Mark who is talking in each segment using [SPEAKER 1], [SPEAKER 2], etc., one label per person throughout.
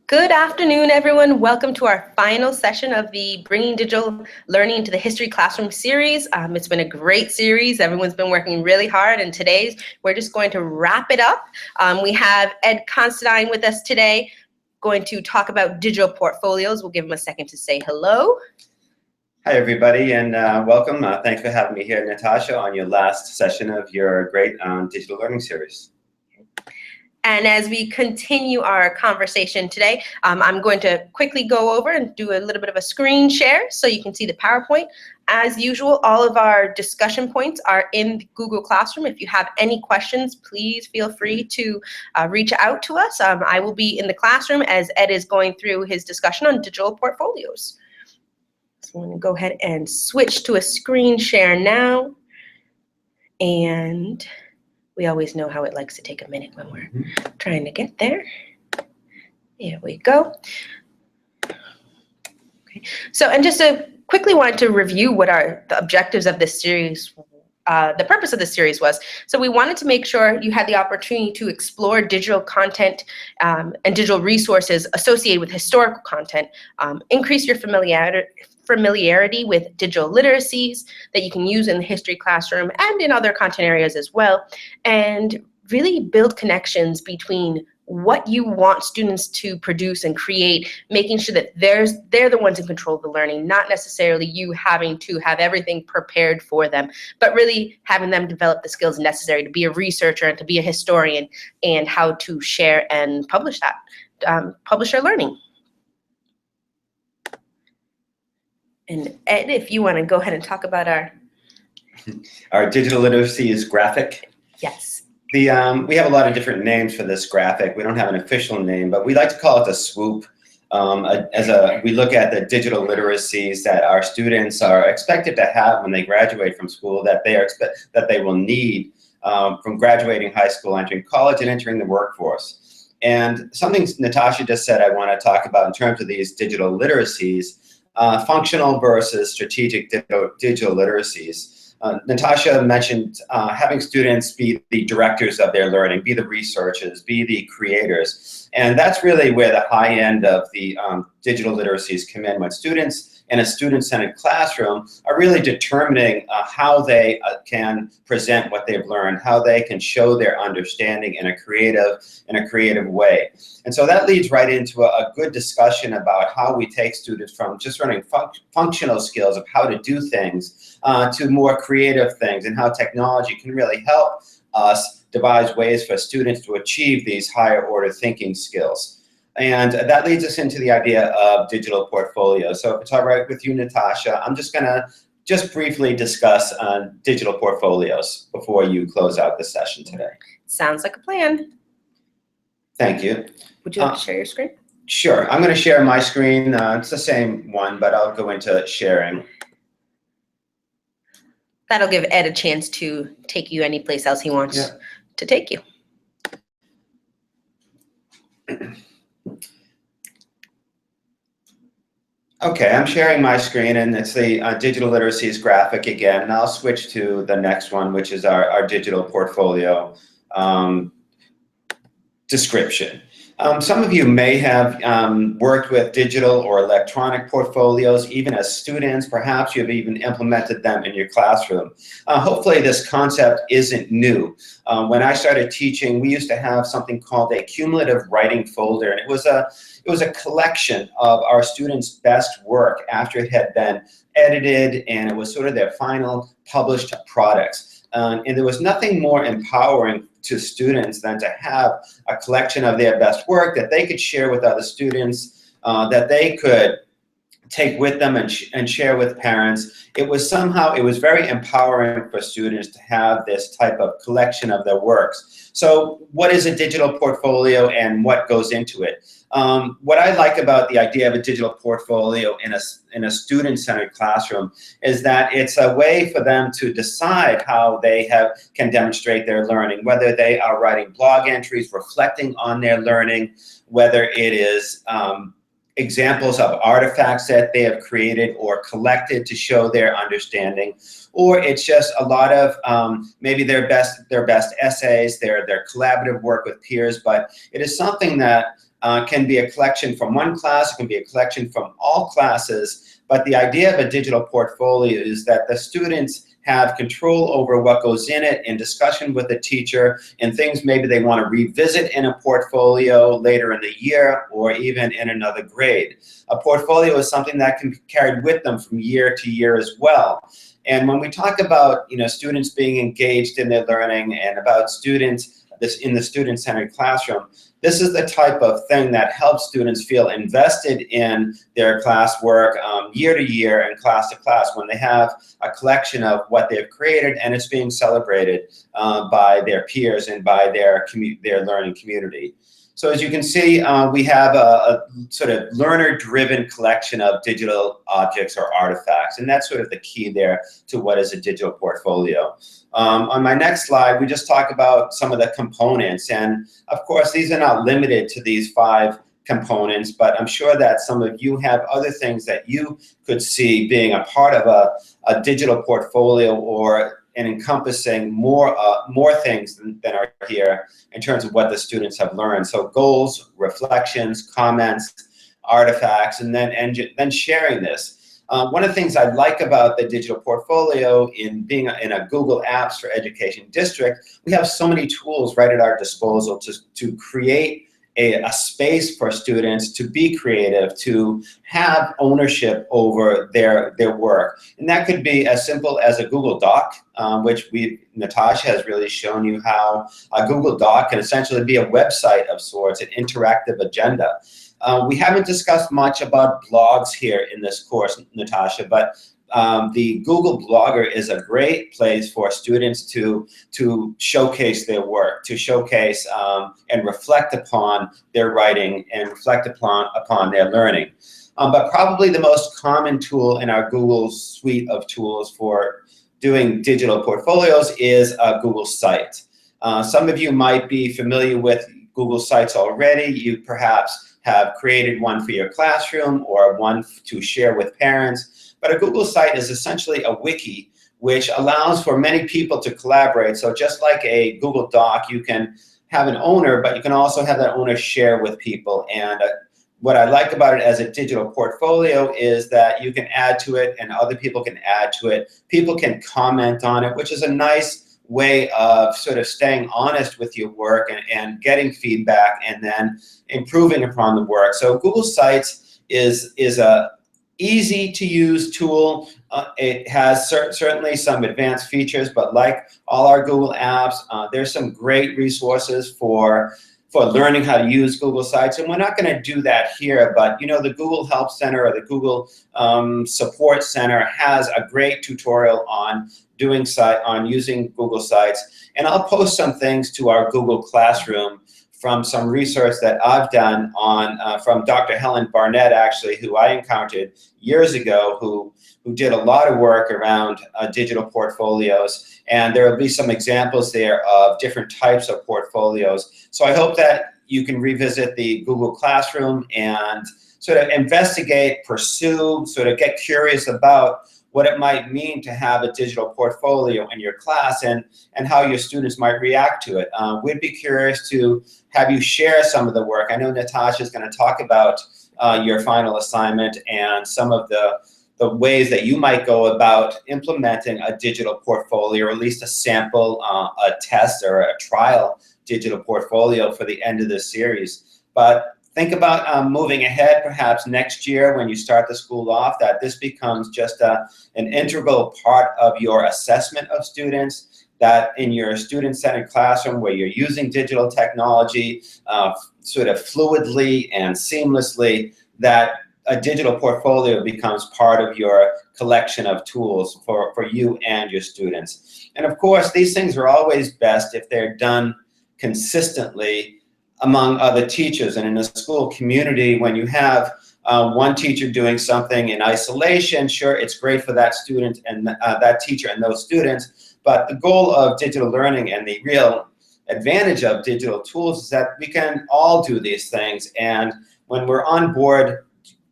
[SPEAKER 1] Good afternoon, everyone. Welcome to our final session of the Bringing Digital Learning into the History Classroom series. It's been a great series. Everyone's been working really hard, and today we're just going to wrap it up. We have Ed Constantine with us today, going to talk about digital portfolios. We'll give him a second to say hello.
[SPEAKER 2] Hi, everybody, and welcome. Thanks for having me here, Natasha, on your last session of your great digital learning series.
[SPEAKER 1] And as we continue our conversation today, I'm going to quickly go over and do a little bit of a screen share so you can see the PowerPoint. As usual, all of our discussion points are in Google Classroom. If you have any questions, please feel free to reach out to us. I will be in the classroom as Ed is going through his discussion on digital portfolios. So I'm going to go ahead and switch to a screen share now. And we always know how it likes to take a minute when we're trying to get there. Here we go. Okay. So, and just to quickly wanted to review what the objectives of this series, the purpose of this series was. So we wanted to make sure you had the opportunity to explore digital content and digital resources associated with historical content, increase your familiarity with digital literacies that you can use in the history classroom and in other content areas as well, and really build connections between what you want students to produce and create, making sure that they're the ones in control of the learning, not necessarily you having to have everything prepared for them, but really having them develop the skills necessary to be a researcher and to be a historian, and how to share and publish that, publish their learning. And Ed, if you want to go ahead and talk about
[SPEAKER 2] our digital literacy is graphic.
[SPEAKER 1] Yes.
[SPEAKER 2] We have a lot of different names for this graphic. We don't have an official name, but we like to call it the swoop. We look at the digital literacies that our students are expected to have when they graduate from school, that they will need from graduating high school, entering college, and entering the workforce. And something Natasha just said I want to talk about in terms of these digital literacies. Functional versus strategic digital literacies. Natasha mentioned having students be the directors of their learning, be the researchers, be the creators. And that's really where the high end of the digital literacies come in, when students in a student-centered classroom are really determining how they can present what they've learned, how they can show their understanding in a creative way. And so that leads right into a good discussion about how we take students from just learning functional skills of how to do things to more creative things, and how technology can really help us devise ways for students to achieve these higher order thinking skills. And that leads us into the idea of digital portfolios. So if it's all right with you, Natasha, I'm just gonna briefly discuss digital portfolios before you close out the session today.
[SPEAKER 1] Sounds like a plan.
[SPEAKER 2] Thank you.
[SPEAKER 1] Would you like to share your screen?
[SPEAKER 2] Sure, I'm gonna share my screen. It's the same one, but I'll go into sharing.
[SPEAKER 1] That'll give Ed a chance to take you any place else he wants to take you.
[SPEAKER 2] Okay, I'm sharing my screen, and it's the digital literacies graphic again, and I'll switch to the next one, which is our digital portfolio description. Some of you may have worked with digital or electronic portfolios, even as students. Perhaps you have even implemented them in your classroom. Hopefully this concept isn't new. When I started teaching, we used to have something called a cumulative writing folder, and it was a collection of our students' best work after it had been edited, and it was sort of their final published products. And there was nothing more empowering to students than to have a collection of their best work that they could share with other students, that they could take with them and share with parents. It was very empowering for students to have this type of collection of their works. So what is a digital portfolio and what goes into it? What I like about the idea of a digital portfolio in a student-centered classroom is that it's a way for them to decide how they can demonstrate their learning, whether they are writing blog entries reflecting on their learning, whether it is examples of artifacts that they have created or collected to show their understanding, or it's just a lot of maybe their best essays, their collaborative work with peers, but it is something that can be a collection from one class, it can be a collection from all classes, but the idea of a digital portfolio is that the students have control over what goes in it in discussion with the teacher and things maybe they want to revisit in a portfolio later in the year or even in another grade. A portfolio is something that can be carried with them from year to year as well. And when we talk about, students being engaged in their learning and about students in the student-centered classroom, this is the type of thing that helps students feel invested in their classwork year to year and class to class when they have a collection of what they've created and it's being celebrated by their peers and by their learning community. So as you can see, we have a sort of learner-driven collection of digital objects or artifacts, and that's sort of the key there to what is a digital portfolio. On my next slide, we just talk about some of the components, and of course, these are not limited to these 5 components, but I'm sure that some of you have other things that you could see being a part of a digital portfolio and encompassing more things than are here in terms of what the students have learned. So goals, reflections, comments, artifacts, and then sharing this. One of the things I like about the digital portfolio in being in a Google Apps for Education district, we have so many tools right at our disposal to create a space for students to be creative, to have ownership over their work. And that could be as simple as a Google Doc, which Natasha has really shown you how a Google Doc can essentially be a website of sorts, an interactive agenda. We haven't discussed much about blogs here in this course, Natasha, but the Google Blogger is a great place for students to showcase their work, to showcase and reflect upon their writing and reflect upon their learning. But probably the most common tool in our Google suite of tools for doing digital portfolios is a Google Site. Some of you might be familiar with Google Sites already. You perhaps have created one for your classroom or one to share with parents. But a Google Site is essentially a wiki which allows for many people to collaborate. So just like a Google Doc, you can have an owner, but you can also have that owner share with people. And what I like about it as a digital portfolio is that you can add to it and other people can add to it. People can comment on it, which is a nice way of sort of staying honest with your work and getting feedback and then improving upon the work. So Google Sites is a easy to use tool. It has certainly some advanced features, but like all our Google apps, there's some great resources for learning how to use Google Sites. And we're not going to do that here, but the Google Help Center or the Google Support Center has a great tutorial on using Google Sites. And I'll post some things to our Google Classroom from some research that I've done from Dr. Helen Barnett, actually, who I encountered years ago, who did a lot of work around digital portfolios. And there will be some examples there of different types of portfolios. So I hope that you can revisit the Google Classroom and sort of investigate, pursue, sort of get curious about what it might mean to have a digital portfolio in your class and how your students might react to it. We'd be curious to have you share some of the work. I know Natasha is going to talk about your final assignment and some of the ways that you might go about implementing a digital portfolio, or at least a sample, a test or a trial digital portfolio for the end of this series. But think about moving ahead, perhaps next year when you start the school off, that this becomes just an integral part of your assessment of students, that in your student-centered classroom where you're using digital technology sort of fluidly and seamlessly, that a digital portfolio becomes part of your collection of tools for you and your students. And of course, these things are always best if they're done consistently among other teachers. And in a school community, when you have one teacher doing something in isolation, sure, it's great for that student and that teacher and those students, but the goal of digital learning and the real advantage of digital tools is that we can all do these things. And when we're on board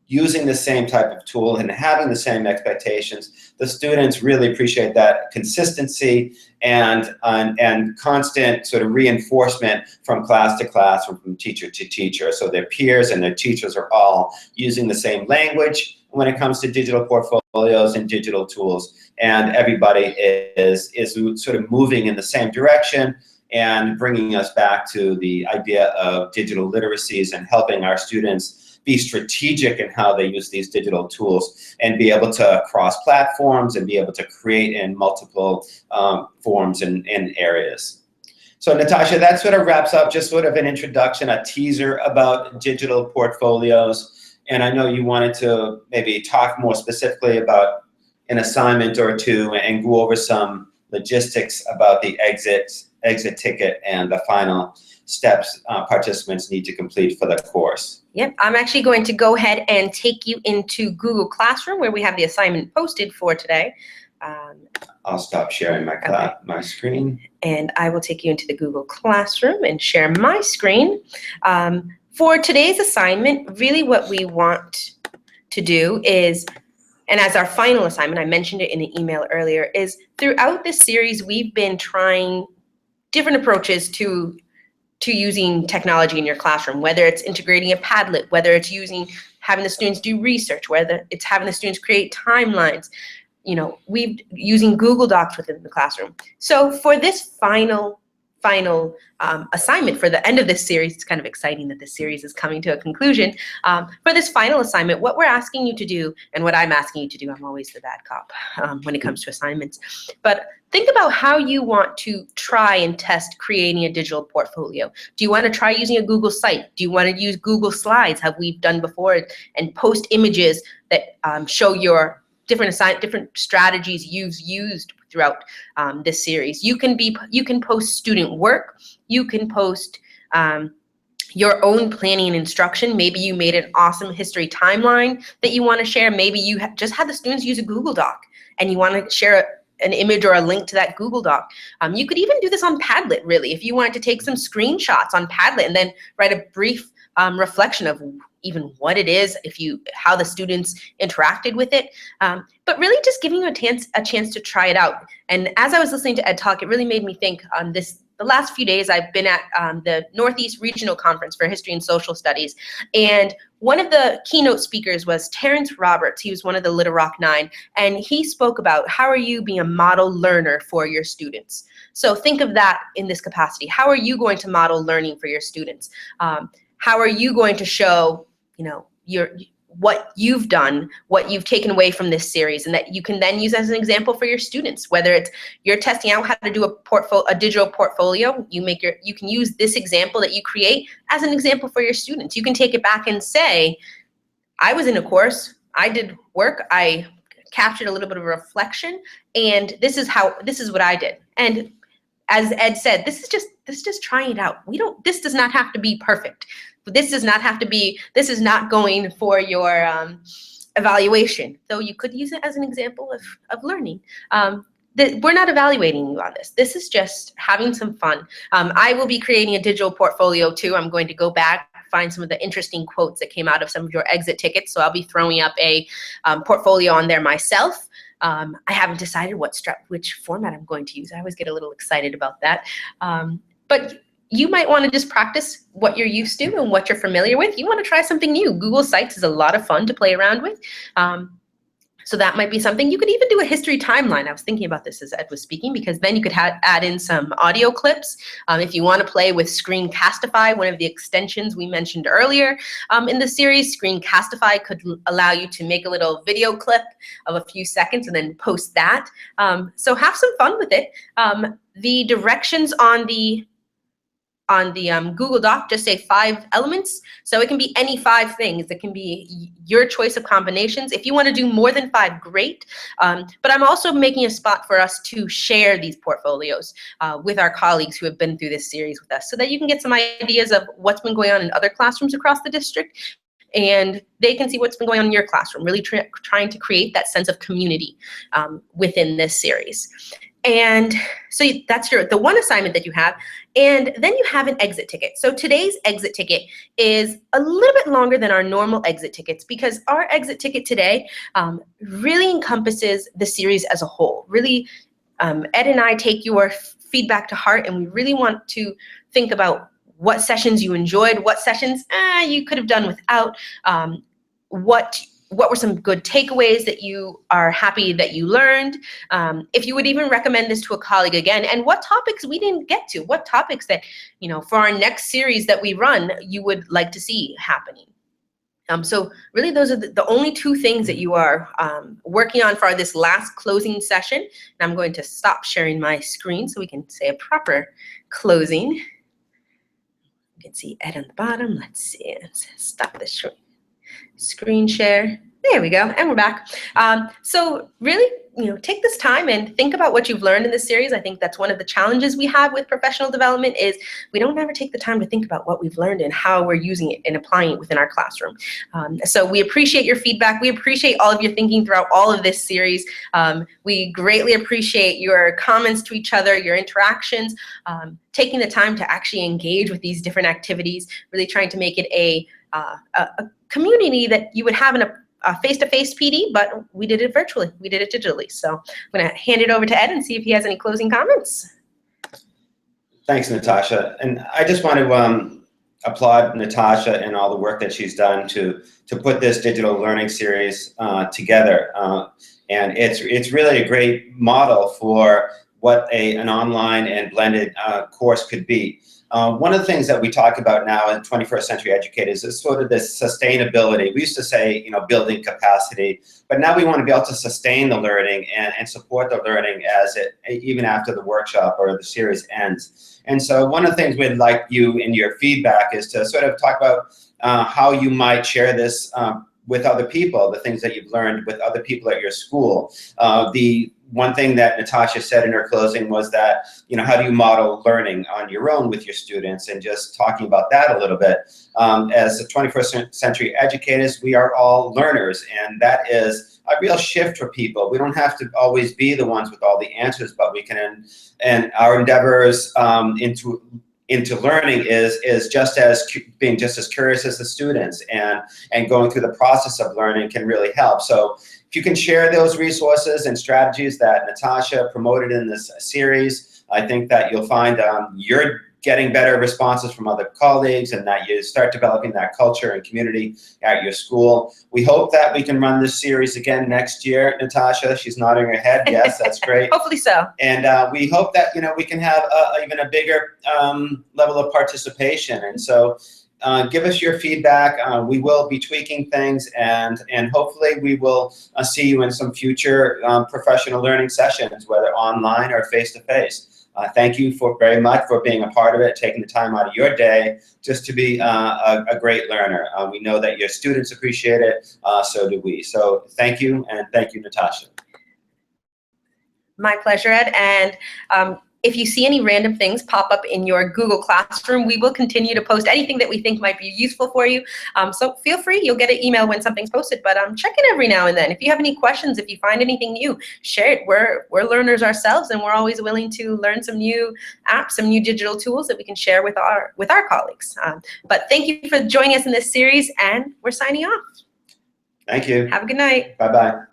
[SPEAKER 2] using the same type of tool and having the same expectations, the students really appreciate that consistency and constant sort of reinforcement from class to class, from teacher to teacher. So their peers and their teachers are all using the same language when it comes to digital portfolios and digital tools. And everybody is sort of moving in the same direction and bringing us back to the idea of digital literacies and helping our students be strategic in how they use these digital tools and be able to cross platforms and be able to create in multiple forms and areas. So Natasha, that sort of wraps up just sort of an introduction, a teaser about digital portfolios. And I know you wanted to maybe talk more specifically about an assignment or two and go over some logistics about the exit ticket and the final steps participants need to complete for the course.
[SPEAKER 1] Yep, I'm actually going to go ahead and take you into Google Classroom where we have the assignment posted for today.
[SPEAKER 2] I'll stop sharing my screen.
[SPEAKER 1] And I will take you into the Google Classroom and share my screen. For today's assignment, really what we want to do is, and as our final assignment, I mentioned it in an email earlier, is throughout this series, we've been trying different approaches to using technology in your classroom, whether it's integrating a Padlet, whether it's having the students do research, whether it's having the students create timelines, we've using Google Docs within the classroom. So for this final assignment for the end of this series, it's kind of exciting that this series is coming to a conclusion. For this final assignment, what we're asking you to do, and what I'm asking you to do, I'm always the bad cop when it comes to assignments, but think about how you want to try and test creating a digital portfolio. Do you want to try using a Google site? Do you want to use Google Slides, have we've done before, and post images that show your different strategies you've used throughout this series? You can post student work. You can post your own planning and instruction. Maybe you made an awesome history timeline that you want to share. Maybe you just had the students use a Google Doc and you want to share an image or a link to that Google Doc. You could even do this on Padlet, really, if you wanted to take some screenshots on Padlet and then write a brief reflection of even what it is, how the students interacted with it, but really just giving you a chance to try it out. And as I was listening to Ed talk, it really made me think the last few days I've been at the Northeast Regional Conference for History and Social Studies, and one of the keynote speakers was Terrence Roberts. He was one of the Little Rock Nine, and he spoke about how are you being a model learner for your students. So think of that in this capacity. How are you going to model learning for your students? How are you going to show, what you've done, what you've taken away from this series, and that you can then use as an example for your students? Whether it's you're testing out how to do a digital portfolio, you can use this example that you create as an example for your students. You can take it back and say, I was in a course, I did work, I captured a little bit of a reflection, and this is what I did. And as Ed said, this is just trying it out. This does not have to be perfect. This is not going for your evaluation, though you could use it as an example of learning. We're not evaluating you on this. This is just having some fun. I will be creating a digital portfolio too. I'm going to go back, find some of the interesting quotes that came out of some of your exit tickets. So I'll be throwing up a portfolio on there myself. I haven't decided which format I'm going to use. I always get a little excited about that. But you might want to just practice what you're used to and what you're familiar with. You want to try something new. Google Sites is a lot of fun to play around with. So that might be something. You could even do a history timeline. I was thinking about this as Ed was speaking, because then you could add in some audio clips. If you want to play with Screencastify, one of the extensions we mentioned earlier in the series, Screencastify could allow you to make a little video clip of a few seconds and then post that. So have some fun with it. The directions on the Google Doc just say 5 elements. So it can be any 5 things. It can be your choice of combinations. If you want to do more than 5, great. But I'm also making a spot for us to share these portfolios with our colleagues who have been through this series with us, so that you can get some ideas of what's been going on in other classrooms across the district, and they can see what's been going on in your classroom, really trying to create that sense of community within this series. And so that's the one assignment that you have. And then you have an exit ticket. So today's exit ticket is a little bit longer than our normal exit tickets, because our exit ticket today really encompasses the series as a whole. Really, Ed and I take your feedback to heart, and we really want to think about what sessions you enjoyed, what sessions you could have done without, what were some good takeaways that you are happy that you learned, if you would even recommend this to a colleague again, and what topics we didn't get to, what topics that, for our next series that we run, you would like to see happening. So really those are the only two things that you are working on for this last closing session. And I'm going to stop sharing my screen so we can say a proper closing. You can see Ed on the bottom. Let's see, let's stop the screen share. There we go, and we're back. So really, take this time and think about what you've learned in this series. I think that's one of the challenges we have with professional development is we don't ever take the time to think about what we've learned and how we're using it and applying it within our classroom. So we appreciate your feedback. We appreciate all of your thinking throughout all of this series. We greatly appreciate your comments to each other, your interactions, taking the time to actually engage with these different activities, really trying to make it a community that you would have in a face-to-face PD, but we did it virtually. We did it digitally. So I'm going to hand it over to Ed and see if he has any closing comments.
[SPEAKER 2] Thanks, Natasha. And I just want to applaud Natasha and all the work that she's done to put this digital learning series together. And it's really a great model for what an online and blended course could be. One of the things that we talk about now in 21st century educators is sort of this sustainability. We used to say, building capacity, but now we want to be able to sustain the learning and support the learning even after the workshop or the series ends. And so one of the things we'd like you in your feedback is to sort of talk about how you might share this with other people, the things that you've learned with other people at your school. The one thing that Natasha said in her closing was that, how do you model learning on your own with your students, and just talking about that a little bit. As the 21st century educators, we are all learners, and that is a real shift for people. We don't have to always be the ones with all the answers, but we can, and our endeavors into learning is being just as curious as the students, and going through the process of learning can really help. So if you can share those resources and strategies that Natasha promoted in this series, I think that you'll find you're getting better responses from other colleagues, and that you start developing that culture and community at your school. We hope that we can run this series again next year, Natasha. She's nodding her head. Yes, that's great.
[SPEAKER 1] Hopefully so.
[SPEAKER 2] And we hope that we can have even a bigger level of participation. And so give us your feedback. We will be tweaking things, and hopefully we will see you in some future professional learning sessions, whether online or face-to-face. Thank you very much for being a part of it, taking the time out of your day just to be a great learner. We know that your students appreciate it, so do we. So thank you, and thank you, Natasha.
[SPEAKER 1] My pleasure, Ed. And if you see any random things pop up in your Google Classroom, we will continue to post anything that we think might be useful for you. So feel free, you'll get an email when something's posted, but check it every now and then. If you have any questions, if you find anything new, share it. We're learners ourselves, and we're always willing to learn some new apps, some new digital tools that we can share with our colleagues. But thank you for joining us in this series, and we're signing off.
[SPEAKER 2] Thank you.
[SPEAKER 1] Have a good night.
[SPEAKER 2] Bye-bye.